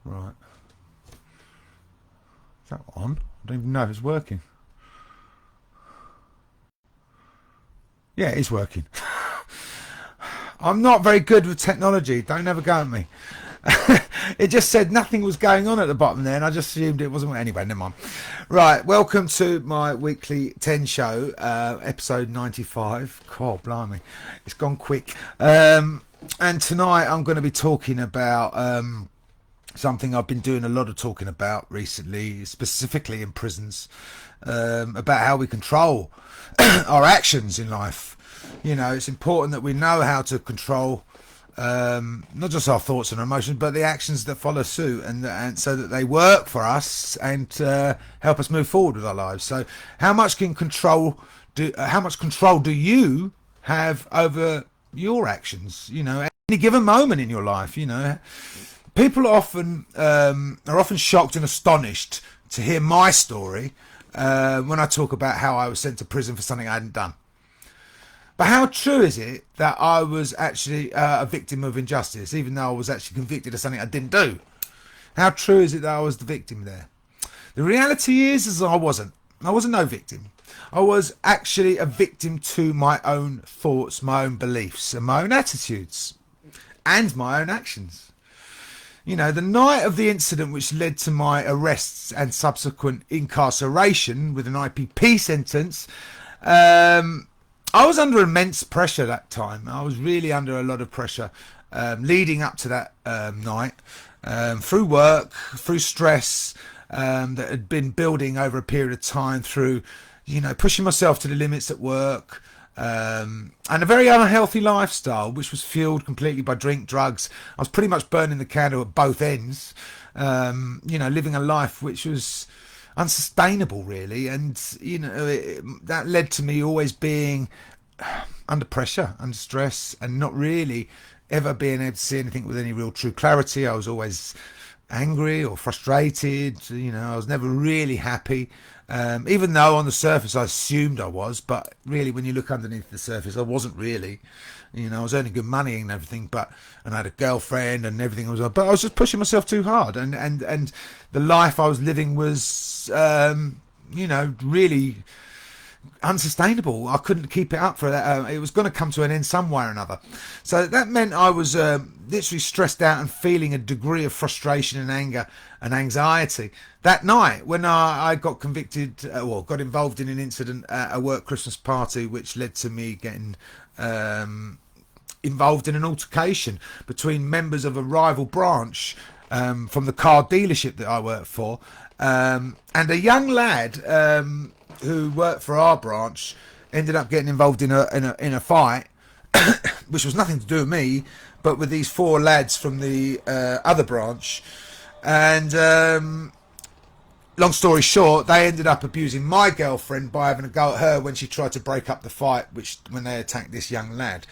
Right. Is that on? I don't even know if it's working. Yeah, it is working. I'm not very good with technology. Don't ever go at me. It just said nothing was going on at the bottom there, and I just assumed it wasn't. Anyway, never mind. Right, welcome to my weekly 10 show, episode 95. God, blimey, it's gone quick. And tonight I'm going to be talking about something I've been doing a lot of talking about recently, specifically in prisons, about how we control our actions in life. You know, it's important that we know how to control not just our thoughts and emotions, but the actions that follow suit, and so that they work for us and help us move forward with our lives. So, how much control do you have over your actions? You know, at any given moment in your life. You know, people are often shocked and astonished to hear my story when I talk about how I was sent to prison for something I hadn't done. But how true is it that I was actually a victim of injustice, even though I was actually convicted of something I didn't do? How true is it that I was the victim there? The reality is I wasn't. I wasn't no victim. I was actually a victim to my own thoughts, my own beliefs, and my own attitudes, and my own actions. You know, the night of the incident which led to my arrests and subsequent incarceration with an IPP sentence, I was under immense pressure that time. I was really under a lot of pressure leading up to that night, through work, through stress that had been building over a period of time, through, you know, pushing myself to the limits at work, and a very unhealthy lifestyle, which was fueled completely by drink, drugs. I was pretty much burning the candle at both ends, you know, living a life which was unsustainable, really. And, you know, that led to me always being under pressure, under stress, and not really ever being able to see anything with any real true clarity. I was always angry or frustrated. You know, I was never really happy, even though on the surface I assumed I was, but really when you look underneath the surface, I wasn't really. You know, I was earning good money and everything, and I had a girlfriend and everything was, but I was just pushing myself too hard, and the life I was living was, you know, really unsustainable. I couldn't keep it up for that. It was going to come to an end some way or another. So that meant I was literally stressed out and feeling a degree of frustration and anger and anxiety. That night when I got convicted, got involved in an incident at a work Christmas party, which led to me getting involved in an altercation between members of a rival branch from the car dealership that I worked for, and a young lad who worked for our branch ended up getting involved in a fight, which was nothing to do with me, but with these four lads from the other branch. And long story short, they ended up abusing my girlfriend by having a go at her when she tried to break up the fight, when they attacked this young lad.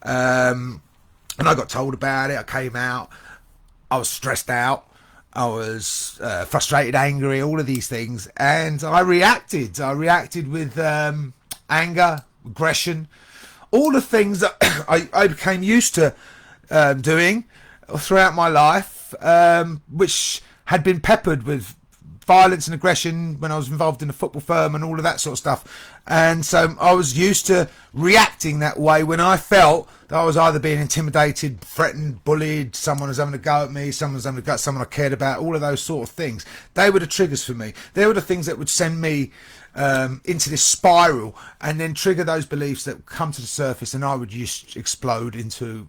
And I got told about it. I came out. I was stressed out. I was frustrated, angry, all of these things. And I reacted. I reacted with anger, aggression, all the things that I became used to doing throughout my life, which had been peppered with violence and aggression when I was involved in a football firm and all of that sort of stuff. And so I was used to reacting that way when I felt that I was either being intimidated, threatened, bullied, someone was having a go at me, someone was having a go at someone I cared about, all of those sort of things. They were the triggers for me. They were the things that would send me into this spiral and then trigger those beliefs that would come to the surface, and I would just explode into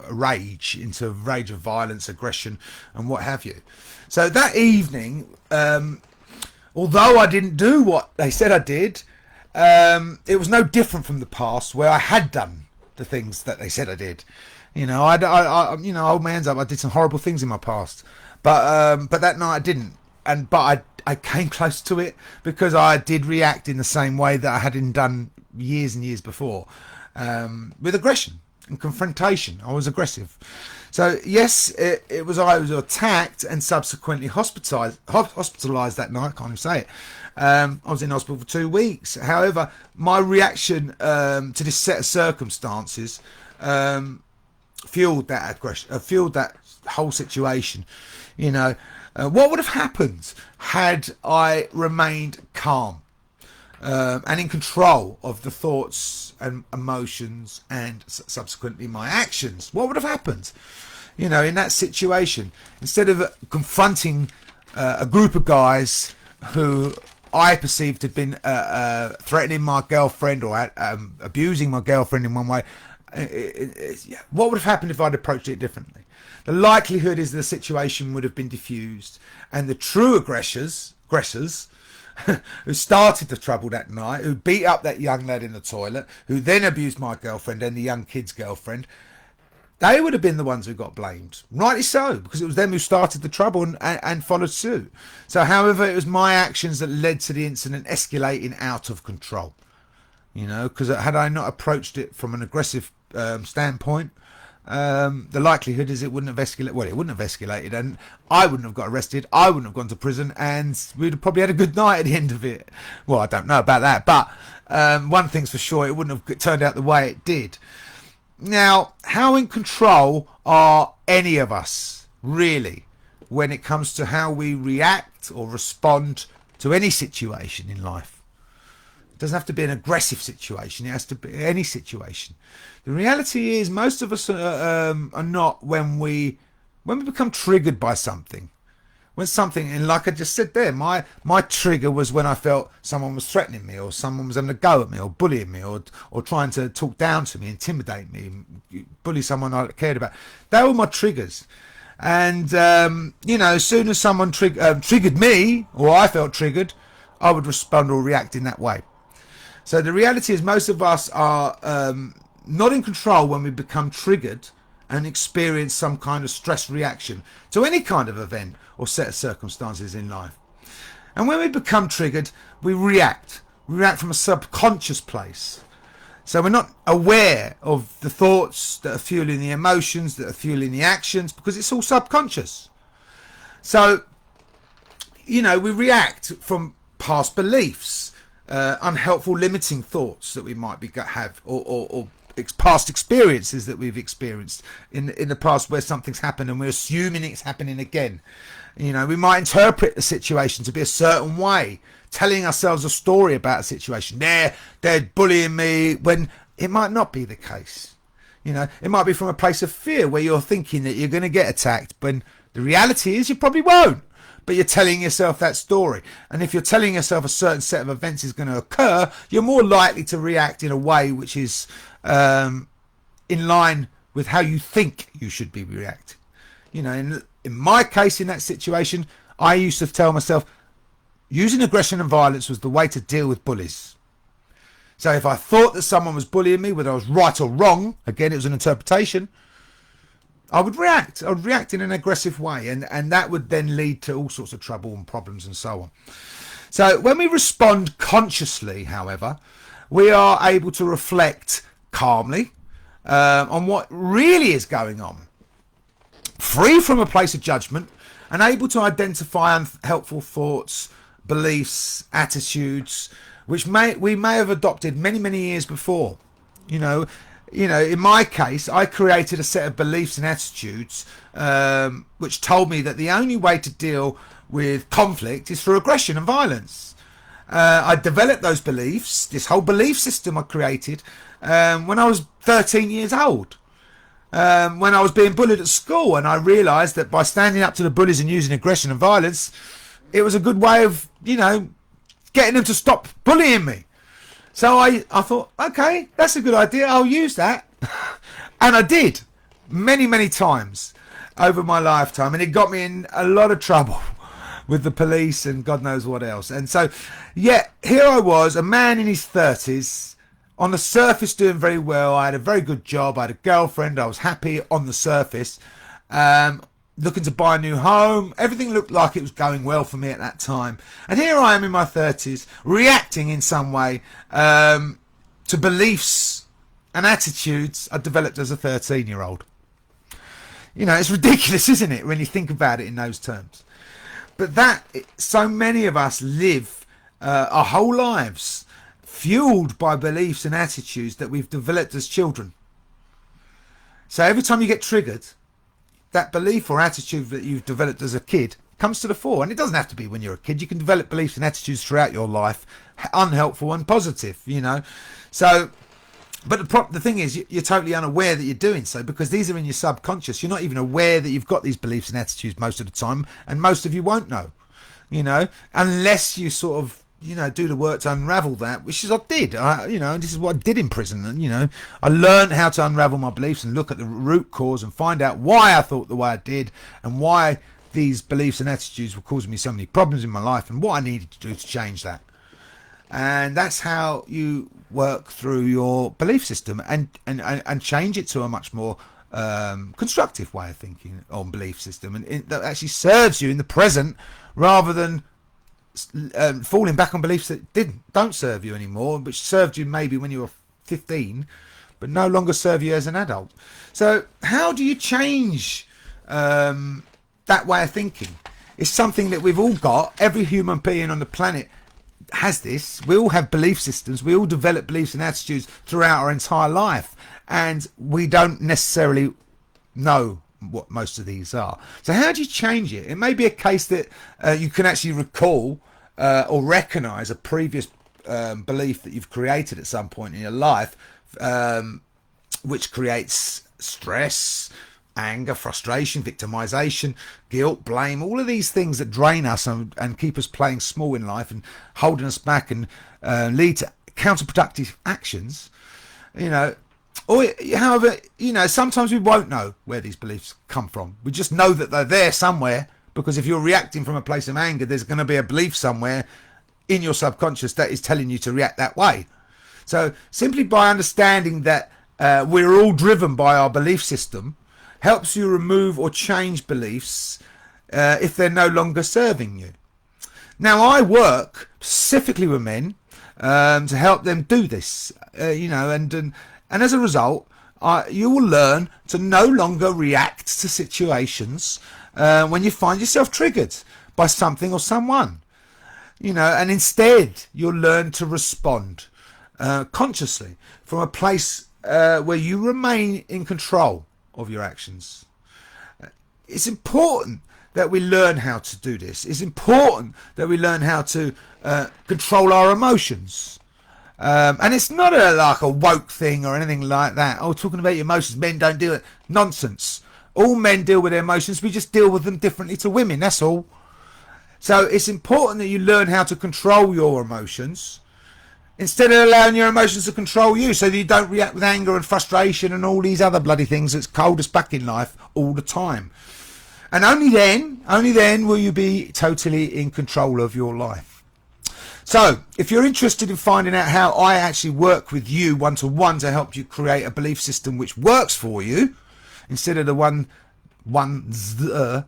rage of violence, aggression, and what have you. So that evening, although I didn't do what they said I did, it was no different from the past where I had done the things that they said I did. You know, I you know, old man's up. I did some horrible things in my past, but that night I didn't. But I came close to it because I did react in the same way that I hadn't done years and years before, with aggression. and confrontation. I was aggressive. So yes, I was attacked and subsequently hospitalised that night. I can't even say it. I was in hospital for 2 weeks. However, my reaction to this set of circumstances fueled that aggression, fueled that whole situation. You know, what would have happened had I remained calm and in control of the thoughts and emotions and subsequently my actions? What would have happened? You know, in that situation, instead of confronting a group of guys who I perceived had been threatening my girlfriend or abusing my girlfriend in one way, what would have happened if I'd approached it differently? The likelihood is the situation would have been diffused, and the true aggressors who started the trouble that night, who beat up that young lad in the toilet, who then abused my girlfriend and the young kid's girlfriend, they would have been the ones who got blamed. Rightly so, because it was them who started the trouble and followed suit. So, however, it was my actions that led to the incident escalating out of control. You know, because had I not approached it from an aggressive standpoint, the likelihood is it wouldn't have escalated. Well, it wouldn't have escalated, and I wouldn't have got arrested. I wouldn't have gone to prison, and we'd have probably had a good night at the end of it. Well, I don't know about that, but one thing's for sure, it wouldn't have turned out the way it did. Now, how in control are any of us, really, when it comes to how we react or respond to any situation in life? It doesn't have to be an aggressive situation. It has to be any situation. The reality is most of us are not when we become triggered by something. When something, and like I just said there, my trigger was when I felt someone was threatening me, or someone was having a go at me, or bullying me, or trying to talk down to me, intimidate me, bully someone I cared about. They were my triggers. And, you know, as soon as someone triggered me, or I felt triggered, I would respond or react in that way. So the reality is most of us are not in control when we become triggered and experience some kind of stress reaction to any kind of event or set of circumstances in life. And when we become triggered, we react. We react from a subconscious place. So we're not aware of the thoughts that are fueling the emotions, that are fueling the actions, because it's all subconscious. So, you know, we react from past beliefs, unhelpful limiting thoughts that we might have, or past experiences that we've experienced in the past where something's happened and we're assuming it's happening again. You know, we might interpret the situation to be a certain way, telling ourselves a story about a situation. They're bullying me, when it might not be the case. You know, it might be from a place of fear where you're thinking that you're going to get attacked, when the reality is you probably won't. But you're telling yourself that story. And if you're telling yourself a certain set of events is going to occur, you're more likely to react in a way which is in line with how you think you should be reacting. You know, in my case, in that situation, I used to tell myself using aggression and violence was the way to deal with bullies. So if I thought that someone was bullying me, whether I was right or wrong, again, it was an interpretation, I would react. I would react in an aggressive way, and that would then lead to all sorts of trouble and problems and so on. So when we respond consciously, however, we are able to reflect calmly on what really is going on, free from a place of judgment, and able to identify unhelpful thoughts, beliefs, attitudes, which we may have adopted many years before. You know, in my case, I created a set of beliefs and attitudes which told me that the only way to deal with conflict is through aggression and violence. I developed those beliefs, this whole belief system I created, when I was 13 years old. When I was being bullied at school, and I realised that by standing up to the bullies and using aggression and violence, it was a good way of, you know, getting them to stop bullying me. So I thought, okay, that's a good idea. I'll use that. And I did many times over my lifetime. And it got me in a lot of trouble with the police and God knows what else. And so, yeah, here I was, a man in his 30s, on the surface doing very well. I had a very good job. I had a girlfriend. I was happy on the surface. Looking to buy a new home. Everything looked like it was going well for me at that time. And here I am in my 30s, reacting in some way to beliefs and attitudes are developed as a 13-year-old. You know, it's ridiculous, isn't it, when you think about it in those terms? But so many of us live our whole lives fueled by beliefs and attitudes that we've developed as children. So every time you get triggered, that belief or attitude that you've developed as a kid comes to the fore. And it doesn't have to be when you're a kid. You can develop beliefs and attitudes throughout your life, unhelpful and positive, you know. So, but the thing is, you're totally unaware that you're doing so, because these are in your subconscious. You're not even aware that you've got these beliefs and attitudes most of the time, and most of you won't know, you know, unless you sort of, you know, do the work to unravel that, which is I did. You know, this is what I did in prison. And, you know, I learned how to unravel my beliefs and look at the root cause and find out why I thought the way I did, and why these beliefs and attitudes were causing me so many problems in my life, and what I needed to do to change that. And that's how you work through your belief system and change it to a much more constructive way of thinking on belief system, and that actually serves you in the present, rather than falling back on beliefs that don't serve you anymore, which served you maybe when you were 15 but no longer serve you as an adult. So how do you change that way of thinking? It's something that we've all got. Every human being on the planet has this. We all have belief systems. We all develop beliefs and attitudes throughout our entire life, and we don't necessarily know what most of these are. So how do you change it? It may be a case that you can actually recall or recognize a previous belief that you've created at some point in your life, which creates stress, anger, frustration, victimization, guilt, blame, all of these things that drain us and keep us playing small in life and holding us back, and lead to counterproductive actions, you know. Or, however, you know, sometimes we won't know where these beliefs come from. We just know that they're there somewhere, because if you're reacting from a place of anger, there's going to be a belief somewhere in your subconscious that is telling you to react that way. So simply by understanding that we're all driven by our belief system helps you remove or change beliefs if they're no longer serving you. Now, I work specifically with men to help them do this, you know, and as a result, you will learn to no longer react to situations when you find yourself triggered by something or someone, you know, and instead you'll learn to respond consciously from a place where you remain in control of your actions. It's important that we learn how to do this. It's important that we learn how to control our emotions. And it's not like a woke thing or anything like that. Oh, talking about your emotions, men don't do it. Nonsense. All men deal with their emotions. We just deal with them differently to women. That's all. So it's important that you learn how to control your emotions instead of allowing your emotions to control you, so that you don't react with anger and frustration and all these other bloody things that's cold us back in life all the time. And only then will you be totally in control of your life. So if you're interested in finding out how I actually work with you one-to-one to help you create a belief system which works for you, instead of the ones that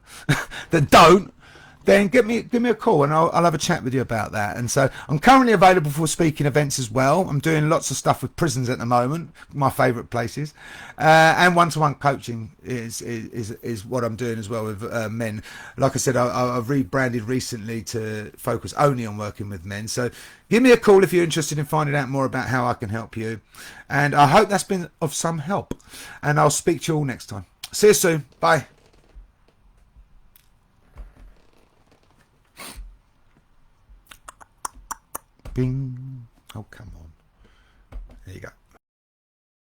don't, then give me a call and I'll have a chat with you about that. And so I'm currently available for speaking events as well. I'm doing lots of stuff with prisons at the moment, my favourite places, and one-to-one coaching is what I'm doing as well with men. Like I said, I've rebranded recently to focus only on working with men. So give me a call if you're interested in finding out more about how I can help you. And I hope that's been of some help. And I'll speak to you all next time. See you soon. Bye. Bing. Oh, come on. There you go.